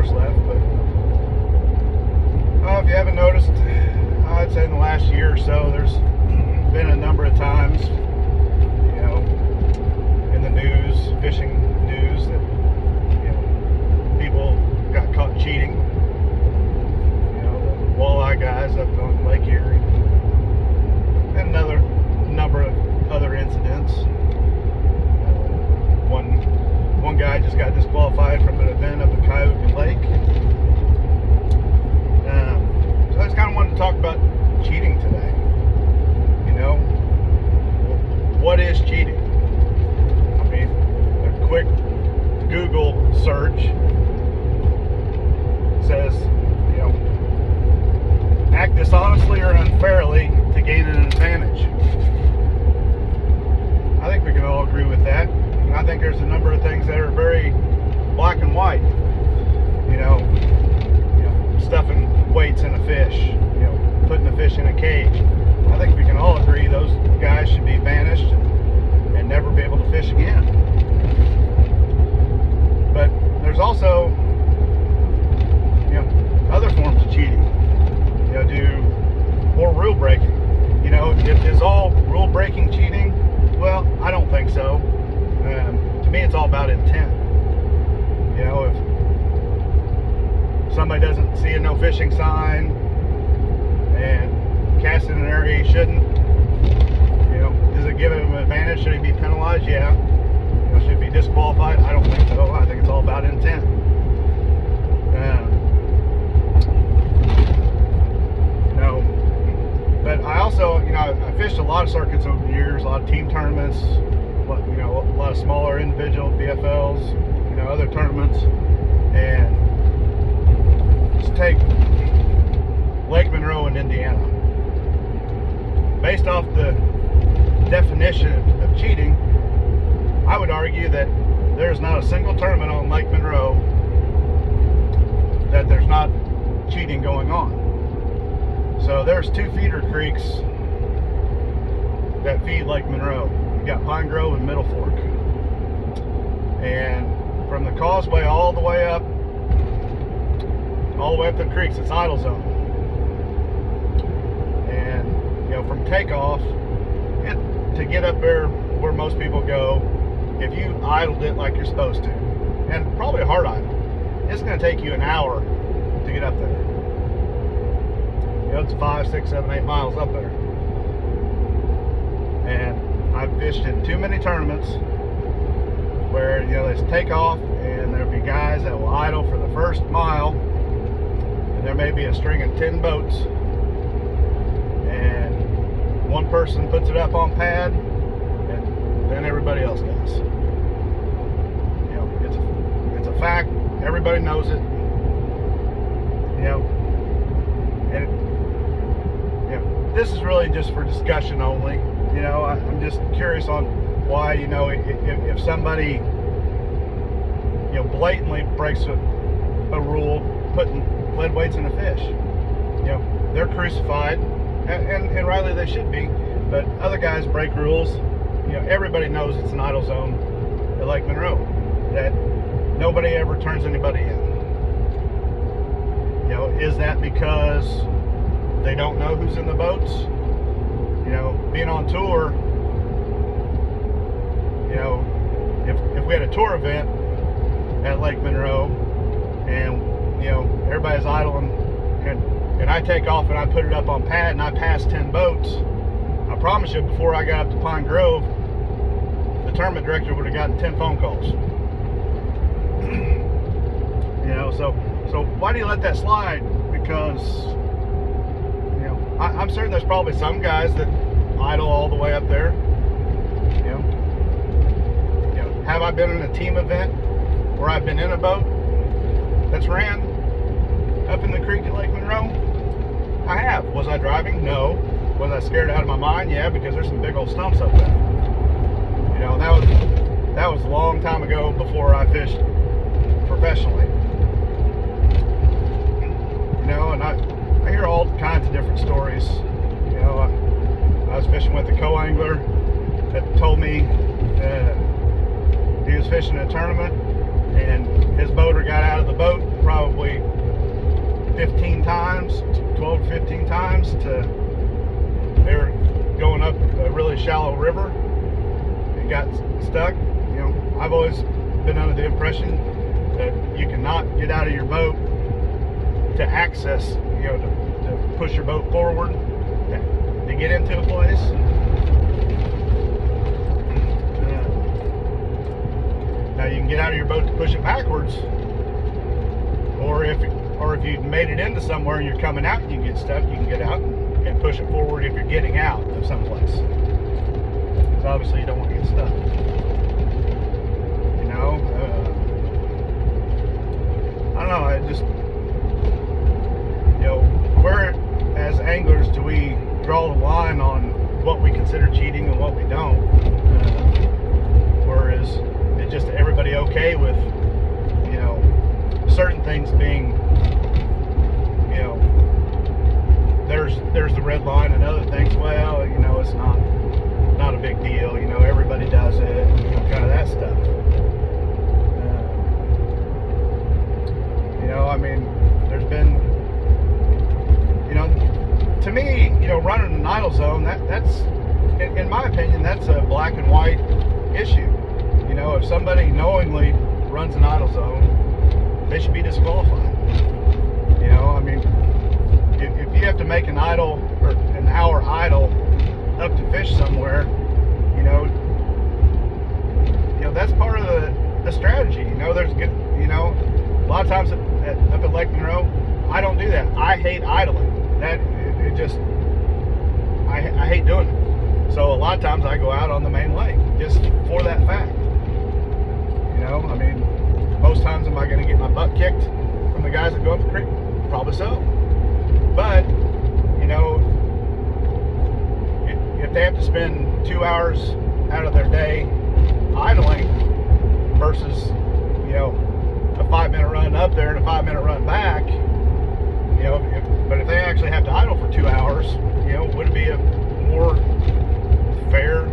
hours left, but if you haven't noticed, I'd say in the last year or so, there's been a number of times, in the news, fishing news, that people got caught cheating. The walleye guys up on Lake Erie, and another number of other incidents. One guy just got disqualified from an event up at Coyote Lake. So I just kind of wanted to talk about cheating today. What is cheating? I mean, a quick Google search says, act dishonestly or unfairly to gain an advantage. I think we can all agree with that. And I think there's a number of things that are very black and white. Stuffing weights in a fish, putting a fish in a cage. I think we can all agree those guys should be banished and never be able to fish again. But there's also, other forms of cheating. Or rule breaking. Is all rule breaking cheating? Well, I don't think so. To me, it's all about intent. If somebody doesn't see a no fishing sign and casts in an area he shouldn't, does it give him an advantage? Should he be penalized? Yeah. Should he be disqualified? I don't think so. I think it's all about intent. But I also, I fished a lot of circuits over the years, a lot of team tournaments, a lot of smaller individual BFLs, other tournaments, and let's take Lake Monroe in Indiana. Based off the definition of cheating, I would argue that there's not a single tournament on Lake Monroe that there's not cheating going on. So there's two feeder creeks that feed Lake Monroe. You got Pine Grove and Middle Fork. And from the causeway all the way up the creeks, it's idle zone. And from takeoff, to get up there where most people go, if you idled it like you're supposed to, and probably a hard idle, it's going to take you an hour to get up there. It's 5, 6, 7, 8 miles up there. And I've fished in too many tournaments where, they take off and there'll be guys that will idle for the first mile, and there may be a string of 10 boats, and one person puts it up on pad, and then everybody else does. It's a fact. Everybody knows it. And this is really just for discussion only. I'm just curious on why, if somebody, blatantly breaks a rule, putting lead weights in a fish, they're crucified, and rightly they should be. But other guys break rules. Everybody knows it's an idle zone at Lake Monroe, that nobody ever turns anybody in. Is that because they don't know who's in the boats? Being on tour, if we had a tour event at Lake Monroe and, everybody's idling and I take off and I put it up on pad and I pass 10 boats, I promise you, before I got up to Pine Grove, the tournament director would have gotten 10 phone calls. So why do you let that slide? Because I'm certain there's probably some guys that idle all the way up there. Have I been in a team event where I've been in a boat that's ran up in the creek at Lake Monroe? I have. Was I driving? No. Was I scared out of my mind? Yeah, because there's some big old stumps up there. That was a long time ago before I fished professionally. And I hear all kinds of different stories. I was fishing with a co-angler that told me he was fishing a tournament and his boater got out of the boat probably times, 12 to 15 times. They were going up a really shallow river and got stuck. You know, I've always been under the impression that you cannot get out of your boat to access, you know, to push your boat forward, to get into a place. Now you can get out of your boat to push it backwards, or if you made it into somewhere and you're coming out and you get stuck, you can get out and push it forward if you're getting out of someplace. Because obviously you don't want to get stuck. You know, I don't know. I just, you know, where as anglers do we draw the line on what we consider cheating and what we don't? Or is it just everybody okay with, you know, certain things being, you know, there's the red line, and other things, well, you know, it's not a big deal, you know, everybody does it, you know, kind of that stuff. You know, I mean, there's been, you know, to me, you know, running an idle zone, that's in my opinion, that's a black and white issue. You know, if somebody knowingly runs an idle zone, they should be disqualified. You know, I mean, if you have to make an idle or an hour idle up to fish somewhere, you know that's part of the strategy. You know, there's good, you know, a lot of times up at Lake Monroe, I don't do that. I hate idling. That it just, I hate doing it. So a lot of times I go out on the main lake just for that fact. You know, I mean, most times am I going to get my butt kicked from the guys that go up the creek? Probably so. But, you know, if they have to spend 2 hours out of their day idling versus, you know, a 5-minute run up there and a 5-minute run back, you know, but if they actually have to idle for 2 hours, you know, would it be a more fair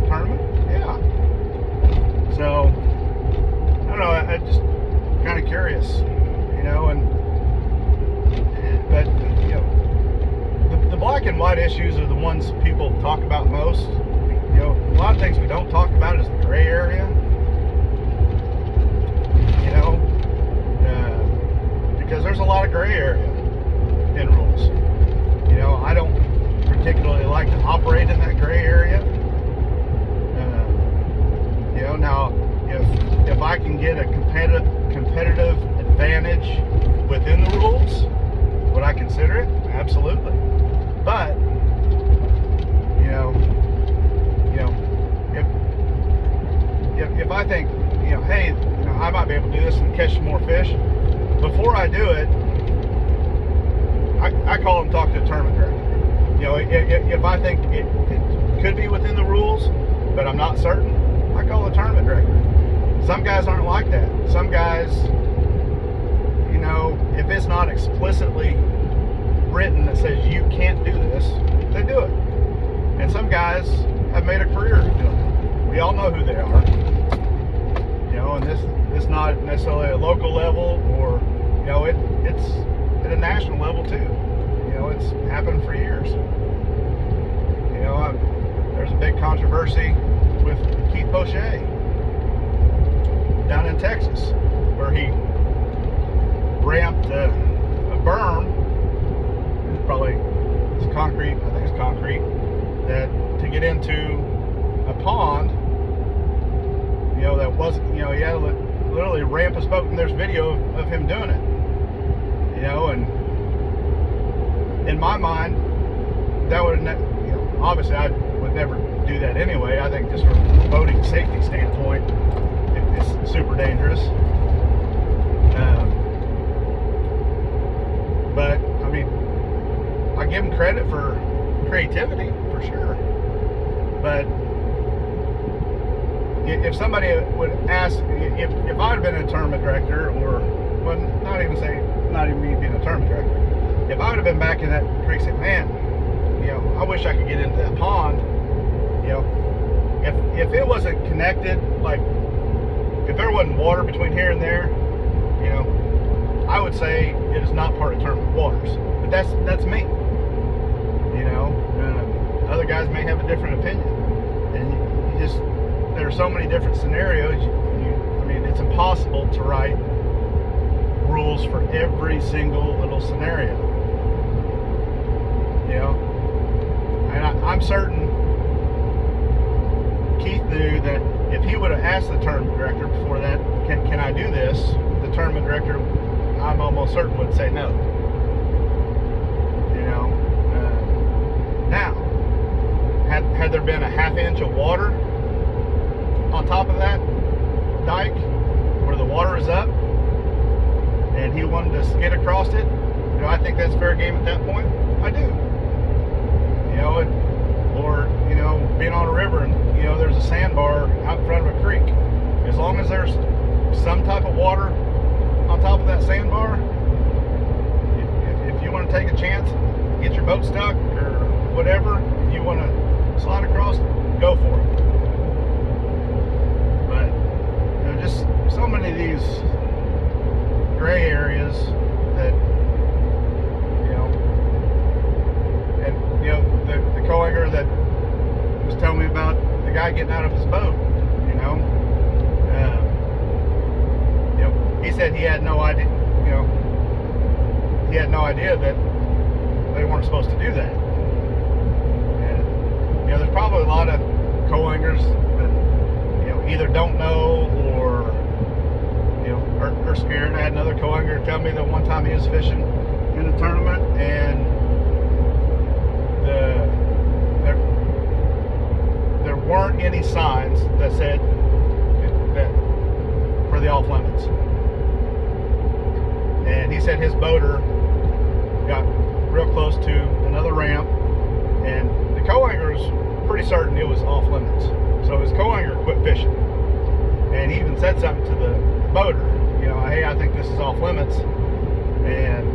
tournament? Yeah. So, I don't know, I just kind of curious, you know, but, you know, the black and white issues are the ones people talk about most. You know, a lot of things we don't talk about is the gray area, you know, because there's a lot of gray area in rules. You know, I don't particularly like to operate in that gray area. You know, now if I can get a competitive advantage within the rules, would I consider it? Absolutely. But you know, if I think, you know, hey, you know, I might be able to do this and catch some more fish, before I do it, I call and talk to the tournament director. You know, if I think it could be within the rules, but I'm not certain, I call the tournament director. Some guys aren't like that. Some guys, you know, if it's not explicitly written that says you can't do this, they do it. And some guys have made a career doing it. We all know who they are. You know, and this not necessarily a local level, or, you know, it's at a national level too. You know, it's happened for years. You know, there's a big controversy with Keith Poche down in Texas, where he ramped a berm. It's concrete, I think it's concrete, that to get into a pond, you know, that wasn't, you know, he had to literally ramp his boat, and there's video of him doing it. You know, and in my mind, that would, you know, obviously I would never do that anyway. I think just from a boating safety standpoint, it's super dangerous. But I mean, I give him credit for creativity, for sure. But if somebody would ask, if I'd have been a tournament director, or, well, not even me being a tournament director, if I would have been back in that creek saying, man, you know, I wish I could get into that pond, you know, if it wasn't connected, like, if there wasn't water between here and there, you know, I would say it is not part of tournament waters. But that's me. You know, other guys may have a different opinion, and you just, there are so many different scenarios. I mean, it's impossible to write rules for every single little scenario. You know, and I'm certain Keith knew that if he would have asked the tournament director before that, can I do this? The tournament director, I'm almost certain, would say no. You know, now, had there been a half inch of water on top of that dike where the water is up, and he wanted to skid across it, you know, I think that's fair game at that point. I do. You know, or, you know, being on a river and, you know, there's a sandbar out in front of a creek. As long as there's some type of water on top of that sandbar, if you want to take a chance, get your boat stuck or whatever, if you want to slide across, go for it. But there are just so many of these gray areas that, you know, and, you know, the co-anchor that was telling me about the guy getting out of his boat, you know, he said he had no idea, you know, he had no idea that they weren't supposed to do that. And, you know, there's probably a lot of co-anchors that, you know, either don't know or, you know, are scared. I had another co-anchor tell me that one time he was fishing in a tournament, and there weren't any signs that said that for the off limits. And he said his boater got real close to another ramp, and the co-anchor was pretty certain it was off limits. So his co-anchor quit fishing, and he even said something to the boater, you know, hey, I think this is off limits. And,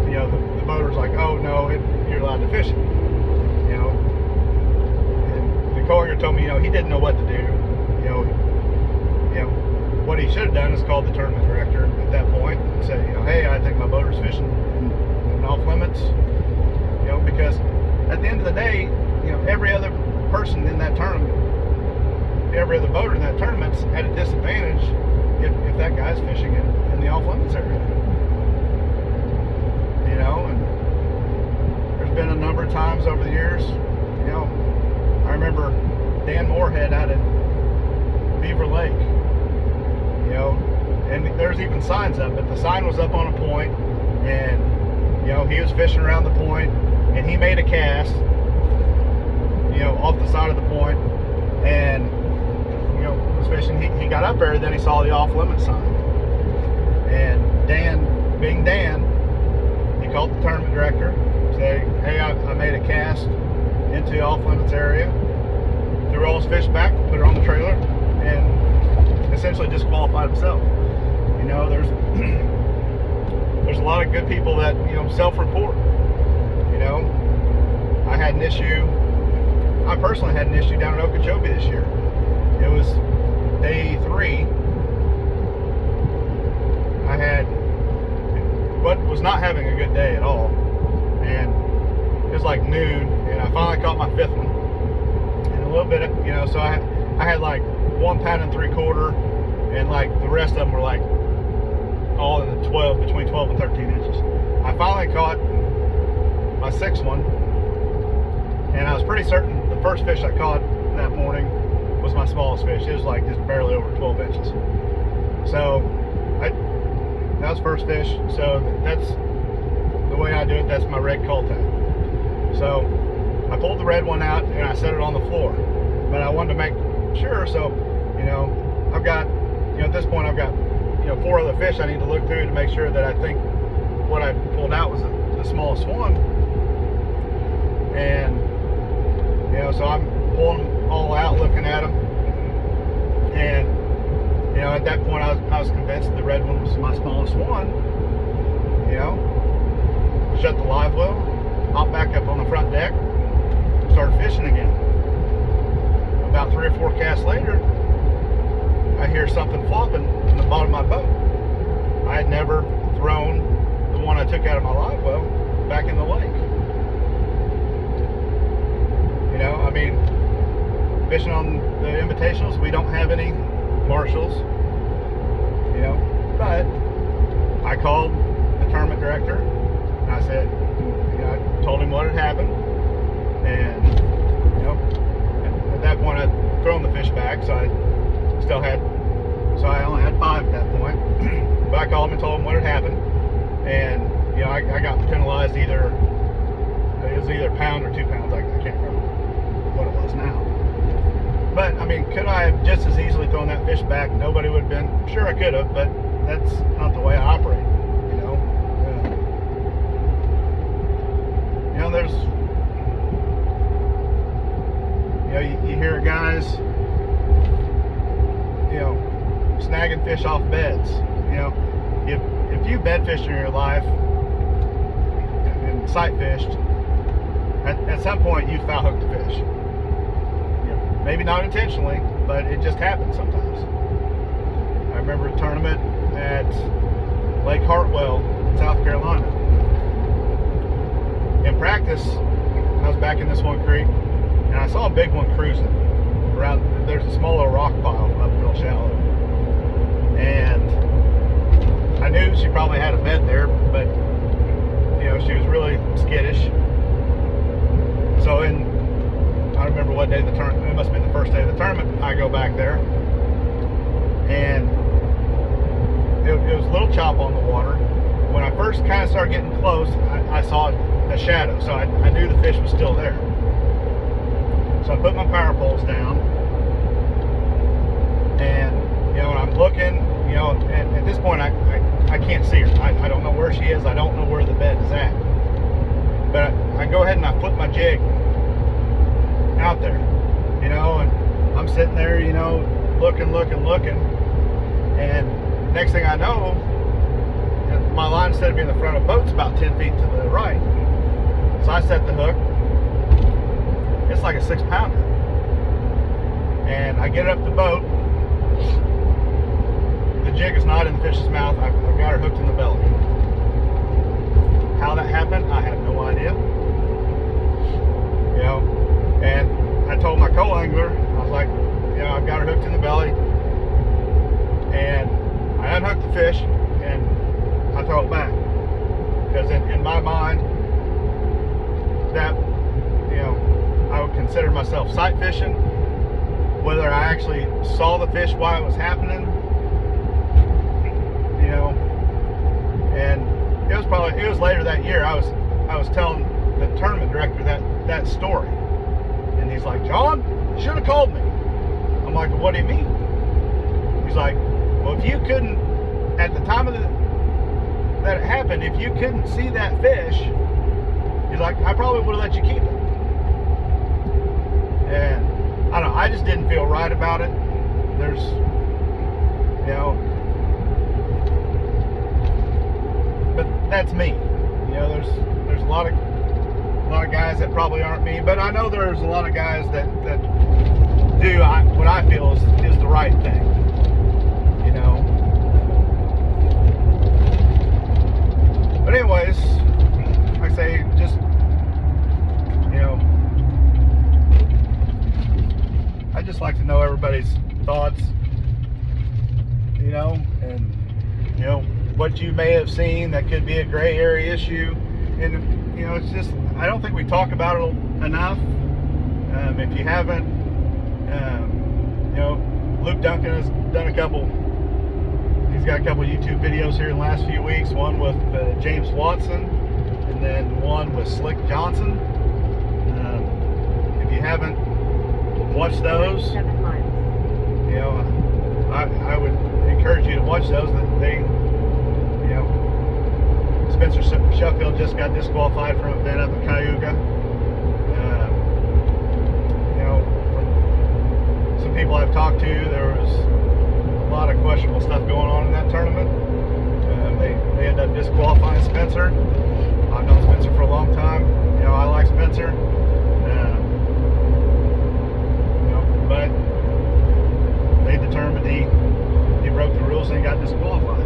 you know, the boater's like, oh no, you're allowed to fish it, you know. And the co-anchor told me, you know, he didn't know what to do. You know, what he should have done is called the tournament director at that point and said, you know, hey, I think my boater's fishing in off limits, you know, because at the end of the day, you know, every other person in that tournament, every other boater in that tournament's at a disadvantage if that guy's fishing in the off limits area. You know, and there's been a number of times over the years, you know, I remember Dan Moorhead out at Beaver Lake, you know, and there's even signs up, but the sign was up on a point, and, you know, he was fishing around the point, and he made a cast, you know, off the side of the point, and, you know, was fishing. He got up there, then he saw the off limits sign, and Dan, being Dan, he called the tournament director, said, hey, I made a cast into the off limits area, threw all his fish back, put it on the trailer, and essentially disqualified himself. You know, there's a lot of good people that, you know, self-report. You know, I personally had an issue down at Okeechobee this year. It was day 3. I was not having a good day at all, and it was like noon, and I finally caught my 5th one, and a little bit of, you know, so I had like 1 pound and 3/4, and like the rest of them were like all in the between 12 and 13 inches. I finally caught my 6th one, and I was pretty certain the first fish I caught that morning was my smallest fish. It was like just barely over 12 inches. So that was first fish. So that's the way I do it. That's my red call tag. So I pulled the red one out and I set it on the floor, but I wanted to make sure. So, you know, I've got, you know, at this point I've got, you know, 4 other fish I need to look through to make sure that I think what I pulled out was the smallest one. And, you know, so I'm pulling them all out, looking at them, and, you know, at that point I was convinced the red one was my smallest one. You know, shut the live well, hop back up on the front deck, started fishing again. About 3 or 4 casts later, I hear something flopping in the bottom of my boat. I had never thrown the one I took out of my live well back in the lake. You know, I mean, fishing on the invitationals, we don't have any marshals, you know, but I called the tournament director and I said, you know, I told him what had happened, and, you know, at that point I'd thrown the fish back, so I only had 5 at that point. But I called him and told him what had happened, and, you know, I got penalized it was either a pound or 2 pounds, I can't remember what it was now. But, I mean, could I have just as easily thrown that fish back? Nobody would have been. Sure, I could have, but that's not the way I operate, you know. You know, there's, you know, you hear guys, you know, snagging fish off beds. You know, if you bed fished in your life and sight fished, at some point you foul hooked the fish. Maybe not intentionally, but it just happens sometimes. I remember a tournament at Lake Hartwell in South Carolina. In practice, I was back in this one creek, and I saw a big one cruising around. There's a small little rock pile up real shallow, and I knew she probably had a bed there, but you know, she was really skittish. So I remember what day the tournament, it must have been the first day of the tournament, I go back there, and it was a little chop on the water. When I first kind of started getting close, I saw a shadow, so I knew the fish was still there. So I put my power poles down, and, you know, I'm looking, you know, and at this point I can't see her. I don't know where she is. I don't know where the bed is at. But I go ahead and I flip my jig out there, you know, and I'm sitting there, you know, looking, and next thing I know, my line, instead of being in the front of the boat's about 10 feet to the right. So I set the hook. It's like a 6-pounder, and I get it up the boat. The jig is not in the fish's mouth. I've got her hooked in the belly. How that happened, I have no idea. You know, and I told my co-angler, I was like, you know, I've got her hooked in the belly, and I unhooked the fish and I throw it back, because in my mind, that, you know, I would consider myself sight fishing. Whether I actually saw the fish while it was happening, you know, and it was later that year I was telling the tournament director that story, and he's like, John, you should have called me. I'm like, well, what do you mean? He's like, well, if you couldn't, at the time that it happened, if you couldn't see that fish, he's like, I probably would have let you keep it. And I don't know, I just didn't feel right about it. There's, you know, but that's me. You know, there's a lot of guys that probably aren't me, but I know there's a lot of guys that do what I feel is the right thing. You know. But anyways, like I say, just, you know, I just like to know everybody's thoughts, you know, and, you know, what you may have seen that could be a gray area issue. And, you know, it's just, I don't think we talk about it enough. If you haven't, you know, Luke Duncan has done he's got a couple YouTube videos here in the last few weeks, one with James Watson, and then one with Slick Johnson. If you haven't watched those, 7 miles. you know, I would encourage you to watch those. They, you know, Spencer Sheffield just got disqualified from an event up in Cayuga. You know, from some people I've talked to, there was a lot of questionable stuff going on in that tournament. They ended up disqualifying Spencer. I've known Spencer for a long time. You know, I like Spencer. You know, but they determined he broke the rules and he got disqualified.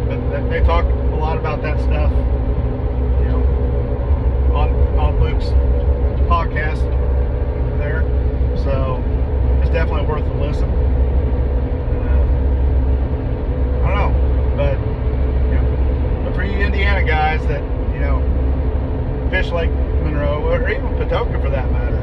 But they talk a lot about that stuff, you know, on Luke's podcast there. So it's definitely worth a listen. I don't know, but for you Indiana guys that fish Lake Monroe, or even Patoka for that matter,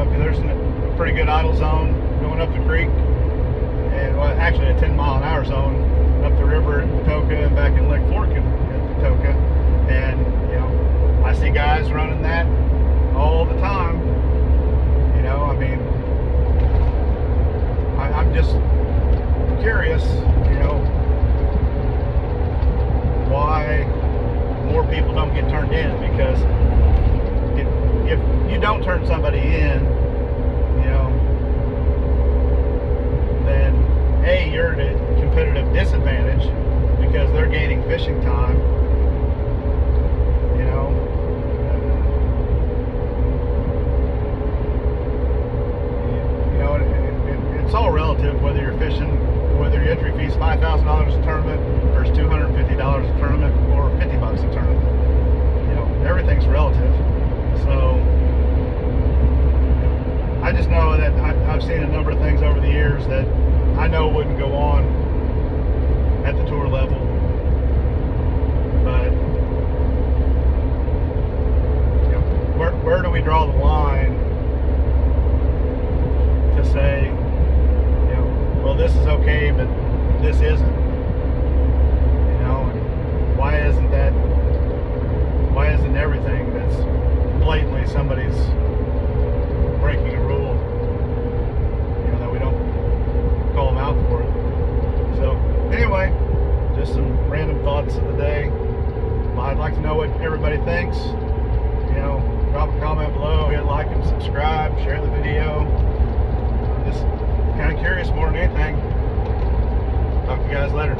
because there's a pretty good idle zone going up the creek, and well, actually a 10-mile-an-hour zone up the river at Patoka and back in Lake Fork at Patoka, and I see guys running that all the time. I mean, I'm just curious, why more people don't get turned in, because if you don't turn somebody in, then A, you're at a competitive disadvantage because they're gaining fishing time, it's all relative whether you're fishing, whether your entry fee is $5,000 a tournament or it's $250 a tournament or $50 a tournament. Everything's relative. So I just know that I've seen a number of things over the years that I know wouldn't go on at the tour level, but where do we draw the line to say, well, this is okay, but this isn't, and why isn't everything that's blatantly somebody's breaking a rule, that we don't call them out for it. So anyway, just some random thoughts of the day. I'd like to know what everybody thinks. Drop a comment below, hit like and subscribe, share the video. I'm just kind of curious more than anything. Talk to you guys later.